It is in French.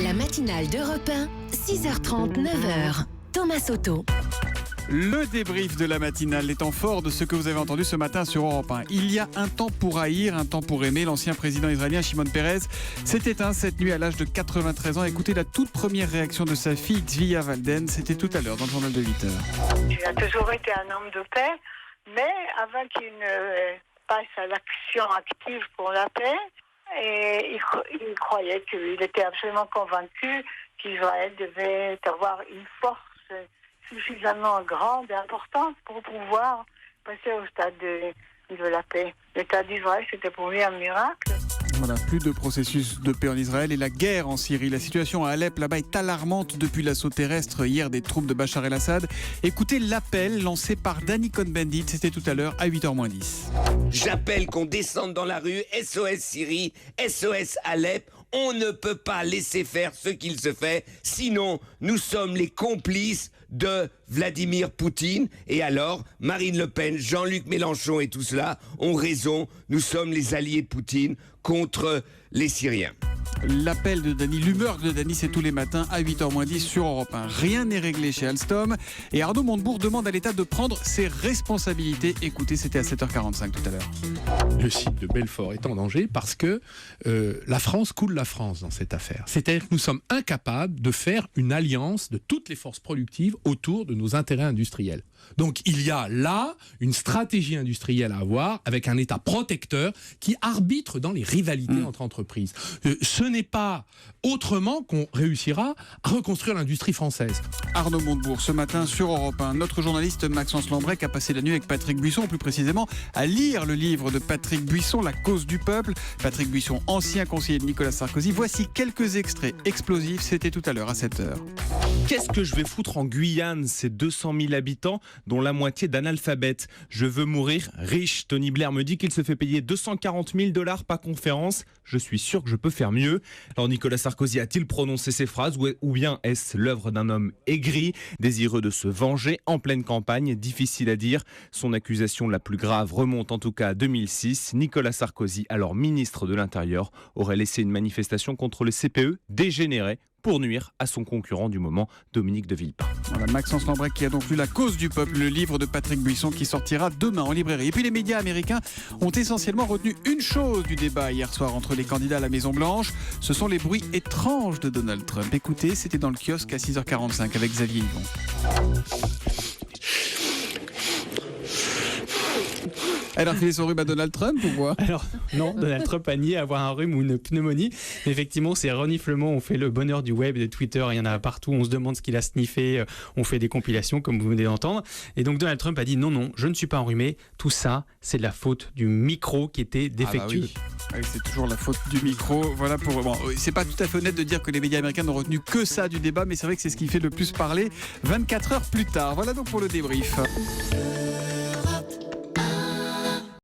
La matinale d'Europe 1, 6h30, 9h. Thomas Soto. Le débrief de la matinale, les temps forts de ce que vous avez entendu ce matin sur Europe 1. Il y a un temps pour haïr, un temps pour aimer. L'ancien président israélien Shimon Peres s'est éteint cette nuit à l'âge de 93 ans. Écoutez la toute première réaction de sa fille, Tzvia Walden. C'était tout à l'heure dans le journal de 8h. Il a toujours été un homme de paix, mais avant qu'il ne passe à l'action active pour la paix, et il croyait qu'il était absolument convaincu qu'Israël devait avoir une force suffisamment grande et importante pour pouvoir passer au stade de la paix. L'État d'Israël, c'était pour lui un miracle. Voilà, plus de processus de paix en Israël et la guerre en Syrie. La situation à Alep, là-bas, est alarmante depuis l'assaut terrestre hier des troupes de Bachar el-Assad. Écoutez l'appel lancé par Danny Cohn-Bendit, c'était tout à l'heure à 8h-10. J'appelle qu'on descende dans la rue, SOS Syrie, SOS Alep. On ne peut pas laisser faire ce qu'il se fait, sinon nous sommes les complices de Vladimir Poutine. Et alors, Marine Le Pen, Jean-Luc Mélenchon et tout cela ont raison, nous sommes les alliés de Poutine contre les Syriens. L'appel de Dany, l'humeur de Dany, c'est tous les matins à 8h-10 sur Europe 1. Rien n'est réglé chez Alstom et Arnaud Montebourg demande à l'État de prendre ses responsabilités. Écoutez, c'était à 7h45 tout à l'heure. Le site de Belfort est en danger parce que la France coule la France dans cette affaire. C'est-à-dire que nous sommes incapables de faire une alliance de toutes les forces productives autour de nos intérêts industriels. Donc il y a là une stratégie industrielle à avoir avec un État protecteur qui arbitre dans les rivalités entre entreprises. Ce n'est pas autrement qu'on réussira à reconstruire l'industrie française. Arnaud Montebourg, ce matin sur Europe 1. Notre journaliste Maxence Lambrec a passé la nuit avec Patrick Buisson, plus précisément à lire le livre de Patrick Buisson, La cause du peuple. Patrick Buisson, ancien conseiller de Nicolas Sarkozy. Voici quelques extraits explosifs, c'était tout à l'heure à 7h. Qu'est-ce que je vais foutre en Guyane, ces 200 000 habitants, dont la moitié d'analphabètes? Je veux mourir riche. Tony Blair me dit qu'il se fait payer $240 000 par conférence. Je suis sûr que je peux faire mieux. Alors Nicolas Sarkozy a-t-il prononcé ces phrases ou bien est-ce l'œuvre d'un homme aigri, désireux de se venger en pleine campagne? Difficile à dire. Son accusation la plus grave remonte en tout cas à 2006. Nicolas Sarkozy, alors ministre de l'Intérieur, aurait laissé une manifestation contre le CPE dégénérer pour nuire à son concurrent du moment, Dominique de Villepin. Voilà, Maxence Lambrec qui a donc lu La cause du peuple, le livre de Patrick Buisson qui sortira demain en librairie. Et puis les médias américains ont essentiellement retenu une chose du débat hier soir entre les candidats à la Maison-Blanche. Ce sont les bruits étranges de Donald Trump. Écoutez, c'était dans le kiosque à 6h45 avec Xavier Yvon. Elle a refilé son rhume à Donald Trump ou quoi? Alors non, Donald Trump a nié avoir un rhume ou une pneumonie. Mais effectivement, ces reniflements ont fait le bonheur du web et de Twitter. Il y en a partout. On se demande ce qu'il a sniffé. On fait des compilations, comme vous venez d'entendre. Et donc Donald Trump a dit non, je ne suis pas enrhumé. Tout ça, c'est de la faute du micro qui était défectueux. Oui, c'est toujours la faute du micro. Voilà pour. Bon, c'est pas tout à fait honnête de dire que les médias américains n'ont retenu que ça du débat, mais c'est vrai que c'est ce qui fait le plus parler 24 heures plus tard. Voilà donc pour le débrief.